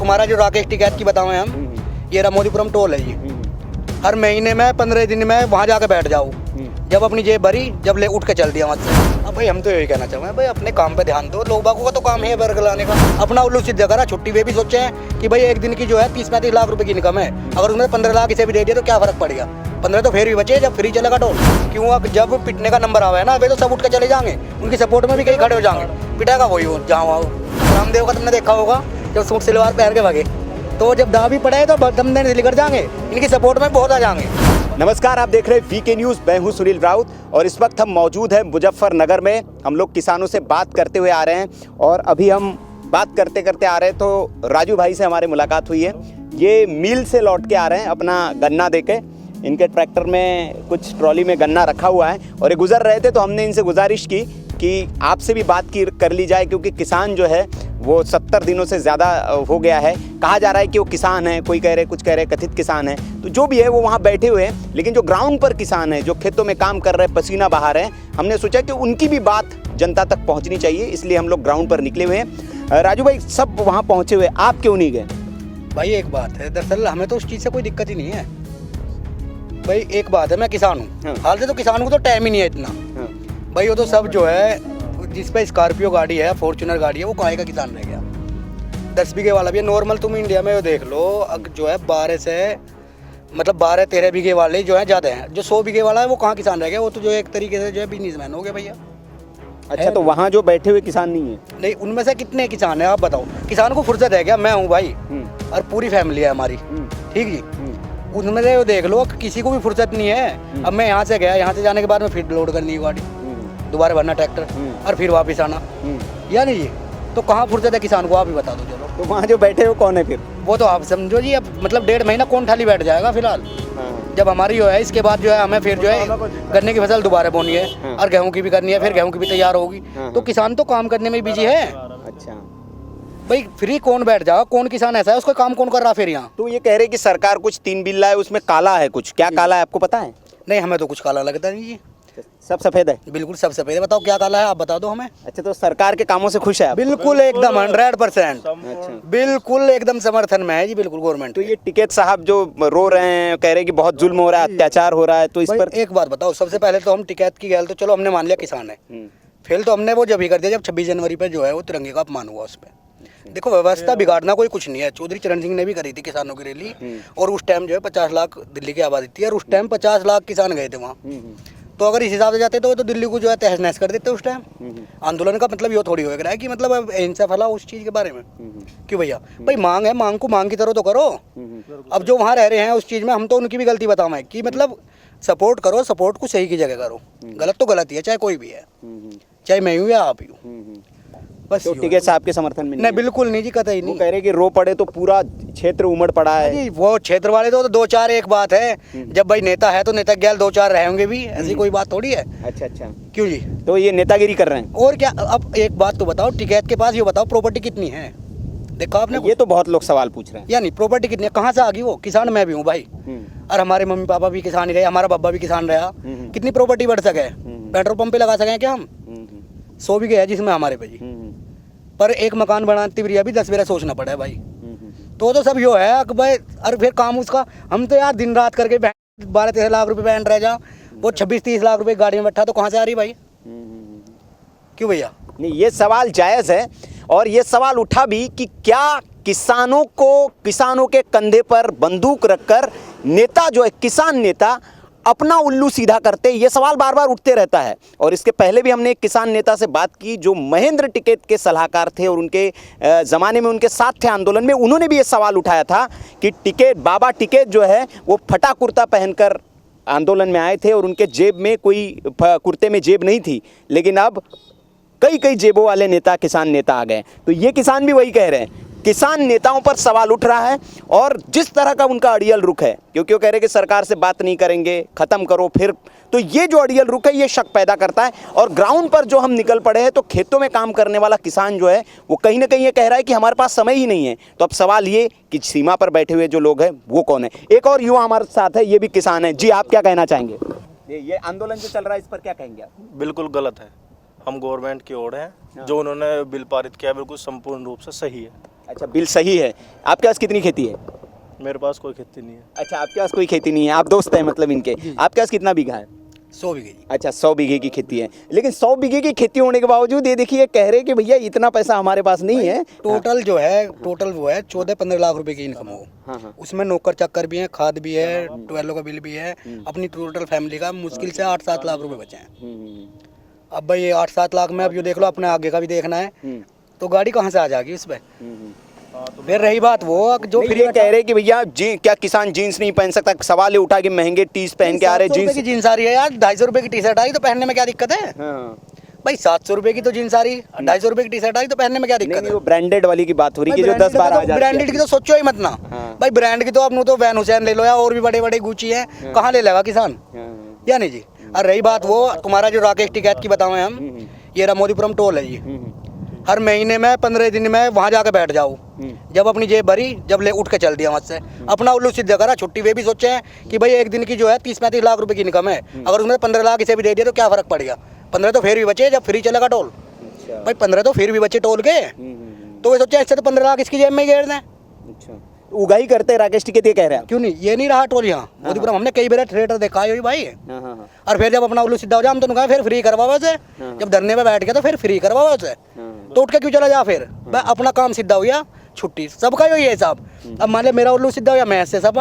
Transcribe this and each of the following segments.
तुम्हारा जो राकेश टिकैत की बताएं हम, ये रामोदीपुरम टोल है ये। हर महीने में 15 दिन में वहाँ जाके बैठ जाओ, जब अपनी जेब भरी, जब ले उठ के चल दिया वहाँ से। अब भाई हम तो यही कहना चाहेंगे, भाई अपने काम पे ध्यान दो। लोग बागों का तो काम है बर्गर लाने का, अपना उल्लू सीधा करा। छुट्टी वे भी सोचे हैं कि भाई एक दिन की जो है 30-35 लाख रुपए की इनकम है, अगर उसमें 15 लाख इसे भी दे दिया तो क्या फर्क पड़ेगा। 15 तो फिर भी बचे जब फ्री चलेगा टोल। क्यों, अब जब पिटने का नंबर आवे ना, वे तो सब उठ के चले जाएंगे, उनकी सपोर्ट में भी कहीं खड़े हो जाएंगे, पिटेगा वही हो जहाँ आओ। रामदेव का तुमने देखा होगा, जब सूट सलवार पहन के भागे, तो जब दाव भी पड़े तो दम देने से निकल जाएंगे, इनकी सपोर्ट में बहुत आ जाएंगे। नमस्कार, आप देख रहे हैं वीके न्यूज़। मैं हूं सुनील राउत और इस वक्त हम मौजूद हैं मुजफ्फरनगर में। हम लोग किसानों से बात करते हुए आ रहे हैं और अभी हम बात करते करते आ रहे हैं तो राजू भाई से हमारी मुलाकात हुई है। ये मिल से लौट के आ रहे हैं अपना गन्ना देके। इनके ट्रैक्टर में कुछ ट्रॉली में गन्ना रखा हुआ है और ये गुजर रहे थे, तो हमने इनसे गुजारिश की कि आपसे भी बात कर ली जाए, क्योंकि किसान जो है वो 70 दिनों से ज़्यादा हो गया है। कहा जा रहा है कि वो किसान है, कोई कह रहे, कुछ कह रहे कथित किसान है, तो जो भी है वो वहाँ बैठे हुए हैं। लेकिन जो ग्राउंड पर किसान है, जो खेतों में काम कर रहे हैं, पसीना बहा रहे हैं, हमने सोचा कि उनकी भी बात जनता तक पहुँचनी चाहिए, इसलिए हम लोग ग्राउंड पर निकले हुए हैं। राजू भाई, सब वहाँ पहुँचे हुए, आप क्यों नहीं गए? भाई एक बात है, दरअसल हमें तो उस चीज़ से कोई दिक्कत ही नहीं है। भाई एक बात है, मैं किसान हूँ, हाँ। हाल से तो किसान को तो टाइम ही नहीं है इतना। हाँ। भाई वो तो सब जो है, जिस पे स्कॉर्पियो गाड़ी है, फॉर्च्यूनर गाड़ी है, वो काहे का किसान रह गया। 10 बीघे वाला भी है नॉर्मल, तुम इंडिया में वो देख लो, जो है 12 से मतलब 12-13 बीघे वाले जो है ज़्यादा हैं। जो 100 बीघे वाला है वो कहाँ किसान रह गया, वो तो जो एक तरीके से जो है बिजनेसमैन हो गए भैया। अच्छा, तो वहाँ जो बैठे हुए किसान नहीं है? नहीं, उनमें से कितने किसान हैं आप बताओ। किसान को फुर्सत है क्या? मैं हूँ भाई, और पूरी फैमिली है हमारी, ठीक जी। उनमें से वो देख लो, किसी को भी फुर्सत नहीं है। अब मैं यहाँ से गया, यहाँ से जाने के बाद में फिर लोड करनी है गाड़ी, दोबारा भरना ट्रैक्टर और फिर वापस आना, या नहीं जी? तो कहाँ फुर्सत है किसान को, आप ही बता दो। चलो, तो वहाँ जो बैठे हो कौन है फिर? वो तो आप समझो जी, अब मतलब 1.5 महीना कौन थाली बैठ जाएगा फिलहाल। हाँ। जब हमारी जो है, इसके बाद जो है हमें फिर जो है गन्ने की फसल दोबारा बोनी है और गेहूं की भी करनी है, फिर गेहूं की भी तैयार होगी। तो किसान तो काम करने में बिजी है। अच्छा भाई फ्री कौन बैठ जाएगा, कौन किसान ऐसा है उसको काम कौन कर रहा फिर यहाँ? तो ये कह रहे कि सरकार कुछ 3 बिल लाए, उसमें काला है कुछ, क्या काला है आपको पता है? नहीं, हमें तो कुछ काला लगता नहीं जी, सब सफेद है। बिल्कुल सब सफेद है। बताओ क्या काला है, आप बता दो हमें। अच्छा, तो सरकार के कामों से खुश है आप? बिल्कुल एकदम 100%, अच्छा, बिल्कुल एकदम समर्थन में है जी, बिल्कुल गवर्नमेंट। तो ये टिकैत साहब जो रो रहे हैं, कह रहे कि बहुत जुल्म हो रहा है, अत्याचार हो रहा है, तो इस पर एक बात बताओ, सबसे पहले तो हम टिकैत की गैल तो चलो हमने मान लिया किसान है, फेल तो हमने वो जब ही कर दिया जब 26 जनवरी पे जो है वो तिरंगे का अपमान हुआ उस पर। देखो, व्यवस्था बिगाड़ना कोई कुछ नहीं है। चौधरी चरण सिंह ने भी करी थी किसानों की रैली, और उस टाइम जो है 50 लाख दिल्ली की आबादी थी, और उस टाइम 50 लाख किसान गए थे वहाँ। तो अगर इस हिसाब से जाते तो दिल्ली को जो है तहस नहस कर देते उस टाइम। आंदोलन का मतलब ये थोड़ी हो रहा है कि मतलब अहिंसा फैला उस चीज़ के बारे में। क्यों भैया, भाई मांग है, मांग को मांग की तरह तो करो। अब जो वहाँ रह रहे हैं उस चीज़ में हम तो उनकी भी गलती बताएं कि मतलब सपोर्ट करो, सपोर्ट को सही की जगह करो। गलत तो गलत ही है, चाहे कोई भी है, चाहे मैं हूँ या आप ही हूँ। बस तो टिकैत साहब के समर्थन में नहीं, बिल्कुल नहीं जी, कतई नहीं। वो कह रहे कि रो पड़े तो पूरा क्षेत्र उमड़ पड़ा है जी। वो क्षेत्र वाले तो 2-4 एक बात है, जब भाई नेता है तो नेता गैल 2-4 रहेंगे भी, ऐसी कोई बात थोड़ी है। अच्छा, क्यों जी? तो ये नेतागिरी कर रहे हैं और क्या? अब एक बात तो बताओ, टिकैत के पास ये बताओ प्रॉपर्टी कितनी है, देखा आपने? ये तो बहुत लोग सवाल पूछ रहे हैं। या नहीं, प्रॉपर्टी कितनी है, कहाँ से आ गई वो? किसान मैं भी हूँ भाई, और हमारे मम्मी पापा भी किसान ही रहे, हमारा बाबा भी किसान रहा। कितनी प्रॉपर्टी बढ़ सके? पेट्रोल पंप पे लगा सके क्या हम? 100 बीघे है जिसमें हमारे पे जी, पर एक मकान बनाते भी अभी 10 बेरा सोचना पड़ा है भाई। तो सब यो है कि भाई, और फिर काम उसका, हम तो यार दिन रात करके 12-13 लाख रुपए बैंड रह जा, वो 26-30 लाख रुपए गाड़ी में बैठा, तो कहाँ से आ रही भाई? क्यों भैया? नहीं, ये सवाल जायज़ है, और ये सवाल उठा भी कि क्या किसानों के कंधे पर बंदूक रखकर नेता जो है, किसान नेता अपना उल्लू सीधा करते, ये सवाल बार बार उठते रहता है। और इसके पहले भी हमने एक किसान नेता से बात की जो महेंद्र टिकैत के सलाहकार थे और उनके ज़माने में उनके साथ थे आंदोलन में। उन्होंने भी ये सवाल उठाया था कि बाबा टिकैत जो है वो फटा कुर्ता पहनकर आंदोलन में आए थे और उनके जेब में कोई कुर्ते में जेब नहीं थी, लेकिन अब कई जेबों वाले नेता किसान नेता आ गए। तो ये किसान भी वही कह रहे हैं, किसान नेताओं पर सवाल उठ रहा है, और जिस तरह का उनका अड़ियल रुख है, क्योंकि वो कह रहे हैं कि सरकार से बात नहीं करेंगे, खत्म करो फिर, तो ये जो अड़ियल रुख है ये शक पैदा करता है। और ग्राउंड पर जो हम निकल पड़े हैं, तो खेतों में काम करने वाला किसान जो है वो कहीं ना कहीं ये कह रहा है कि हमारे पास समय ही नहीं है। तो अब सवाल ये कि सीमा पर बैठे हुए जो लोग हैं वो कौन है? एक और युवा हमारे साथ है, ये भी किसान है। जी, आप क्या कहना चाहेंगे? ये आंदोलन जो चल रहा है इस पर क्या कहेंगे आप? बिल्कुल गलत है, हम गवर्नमेंट की ओर हैं। जो उन्होंने बिल पारित किया बिल्कुल संपूर्ण रूप से सही है। अच्छा, बिल सही है। आपके पास कितनी खेती है? मेरे पास कोई खेती नहीं है। अच्छा, आपके पास कोई खेती नहीं है, आप दोस्त हैं मतलब इनके। आपके पास कितना बीघा है? 100 बीघे जी। अच्छा, 100 बीघे की खेती है। लेकिन 100 बीघे की खेती होने के बावजूद ये देखिए कह रहे कि भैया इतना पैसा हमारे पास नहीं है। टोटल जो है टोटल वो है 14-15 लाख रुपए की इनकम हो। हाँ। उसमें नौकर चाकर भी है, खाद भी है, ट्वेल्व का बिल भी है, अपनी टोटल फैमिली का मुश्किल से 8-7 लाख रुपए बचे हैं। अब भाई ये 8-7 लाख में अब ये देख लो, अपने आगे का भी देखना है, तो गाड़ी कहाँ से आ जाएगी इस पे। फिर रही बात वो जो नहीं, फिर ये कह रहे कि भैया क्या किसान जीन्स नहीं पहन सकता? सवाल ये उठा कि महंगे टीस पहन के आ रहे 700 रुपए की जीन्स। जीन्स आ रही है यार, 250 रुपए की टी शर्ट आई तो पहनने में क्या दिक्कत है भाई? 700 रुपए की तो जीन्स आ रही, 250 रुपए की टी शर्ट आई तो पहनने में क्या दिक्कत नहीं, है? वो ब्रांडेड वाली की बात हो रही है कि जो 10-12 हजार ब्रांडेड की तो सोचो ही मत ना भाई। ब्रांड की तो अपनों तो वैन हुसैन ले लो या और भी बड़े बड़े गुची हैं, कहाँ ले लेगा किसान या नहीं जी। और रही बात वो तुम्हारा जो राकेश टिकैत की बताओ हम, ये मोदीपुरम टोल है जी। हर महीने में 15 दिन में वहाँ जाके बैठ जाओ, जब अपनी जेब भरी, जब ले उठ के चल दिया वहाँ से, अपना उल्लू सीधा करा छुट्टी। वे भी सोचे हैं कि भाई एक दिन की जो है 30-35 लाख रुपए की इनकम है, अगर उसमें 15 लाख इसे भी दे दिया तो क्या फर्क पड़ेगा? 15 तो फिर भी बचे जब फ्री चलेगा टोल। भाई 15 तो फिर भी बचे टोल के, तो वे सोचे इससे तो 15 लाख इसकी जेब में ही घेर दें। उगाही करते हैं राकेश टिकैत, ये कह रहे हैं। क्यों नहीं, ये नहीं रहा टोल यहाँ मोदीपुरम। हमने कई बार ट्रेडर देखा है भाई। और फिर जब अपना उल्लू सीधा हो जाए, हम तो कहा फिर फ्री करवाओ उसे। जब धरने में बैठ गया तो फिर फ्री करवाओ उसे, तो उठ के क्यों चला जा? फिर भाई अपना काम सीधा हो गया, छुट्टी सबका यही हिसाब। अब मान ले मेरा उल्लू सीधा हो या मैं से सब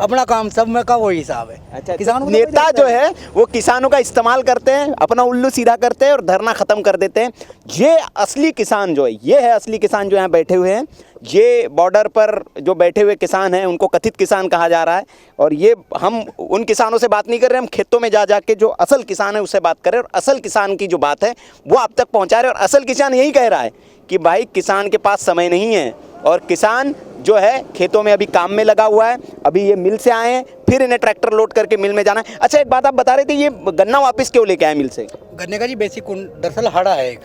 अपना काम सब में का वही हिसाब है। अच्छा, किसानों को तो नेता कोई जो है वो किसानों का इस्तेमाल करते हैं, अपना उल्लू सीधा करते हैं और धरना खत्म कर देते हैं। ये असली किसान जो है, ये है असली किसान जो यहाँ बैठे हुए हैं। ये बॉर्डर पर जो बैठे हुए किसान हैं उनको कथित किसान कहा जा रहा है। और ये हम उन किसानों से बात नहीं कर रहे, हम खेतों में जा के जो असल किसान है उससे बात कर रहे हैं, और असल किसान की जो बात है वो आप तक पहुँचा रहे हैं। और असल किसान यही कह रहा है कि भाई किसान के पास समय नहीं है, और किसान जो है खेतों में अभी काम में लगा हुआ है। अभी ये मिल से आए हैं, फिर इन्हें ट्रैक्टर लोड करके मिल में जाना है। अच्छा, एक बात आप बता रहे थे, ये गन्ना वापस क्यों लेके आए मिल से? गन्ने का जी बेसिक दरअसल हड़ा है एक।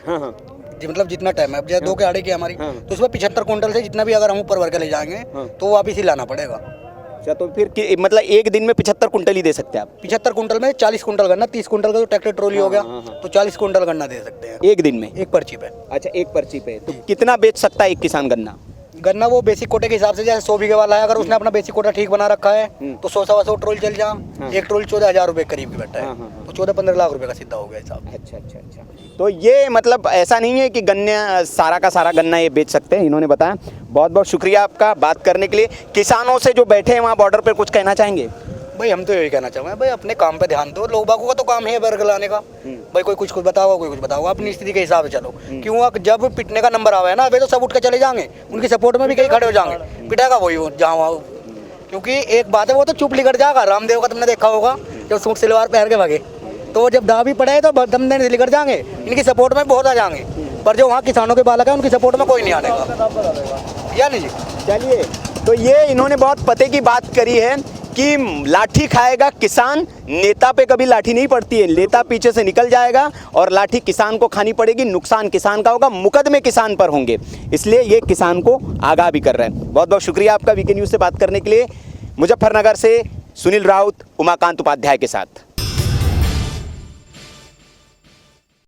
जी मतलब जितना टाइम है, अब जैसे 2 के आड़े की हमारी, तो उसमें 75 कुंटल से जितना भी अगर हम ऊपर भर के ले जाएंगे तो वापस ही लाना पड़ेगा। अच्छा, तो फिर मतलब एक दिन में 75 कुंटल ही दे सकते हैं आप? 75 कुंटल में 40 कुंटल गन्ना, 30 कुंटल का जो ट्रैक्टर ट्रॉली हो गया, तो 40 कुंटल गन्ना दे सकते हैं एक दिन में, एक पर्ची पे। अच्छा, एक पर्ची पे। तो कितना बेच सकता है एक किसान गन्ना? गन्ना वो बेसिक कोटे के हिसाब से, जैसे 100 बीघे वाला है, अगर उसने अपना बेसिक कोटा ठीक बना रखा है तो 100-125 ट्रोल चल जा। एक ट्रोल 14,000 रुपए करीब की बैठा है, तो 14-15 लाख रुपए का सीधा हो गया हिसाब। अच्छा। तो ये मतलब ऐसा नहीं है कि गन्ना सारा का सारा गन्ना ये बेच सकते हैं, इन्होंने बताया। बहुत बहुत शुक्रिया आपका बात करने के लिए। किसानों से जो बैठे हैं वहाँ बॉर्डर पर, कुछ कहना चाहेंगे? भाई हम तो यही कहना चाहेंगे, भाई अपने काम पे ध्यान दो। लोग बागों का तो काम है वर्ग लाने का, भाई कोई कुछ बताओ, कोई कुछ बताओ, अपनी स्थिति के हिसाब से चलो। क्यों जब पिटने का नंबर आवे ना, वे तो सब उठ के चले जाएंगे, उनकी सपोर्ट में भी कहीं खड़े हो जाएंगे, पिटेगा वही जहाँ वहाँ। क्योंकि एक बात है, वो तो चुप लिखट जाएगा। रामदेव का तुमने देखा होगा, जब सूट सलवार पहन के भागे, तो वो जब दा भी पड़े तो दम देने निकल जाएंगे, इनकी सपोर्ट में बहुत आ जाएंगे। पर जो वहाँ किसानों के बालक है उनकी सपोर्ट में कोई नहीं आएगा, या नहीं जी? चलिए, तो ये इन्होंने बहुत पते की बात करी है कि लाठी खाएगा किसान, नेता पे कभी लाठी नहीं पड़ती है, नेता पीछे से निकल जाएगा और लाठी किसान को खानी पड़ेगी, नुकसान किसान का होगा, मुकदमे किसान पर होंगे। इसलिए ये किसान को आगाह भी कर रहे हैं। बहुत बहुत शुक्रिया आपका वीके न्यूज़ से बात करने के लिए। मुजफ्फरनगर से सुनील राउत, उमाकांत उपाध्याय के साथ।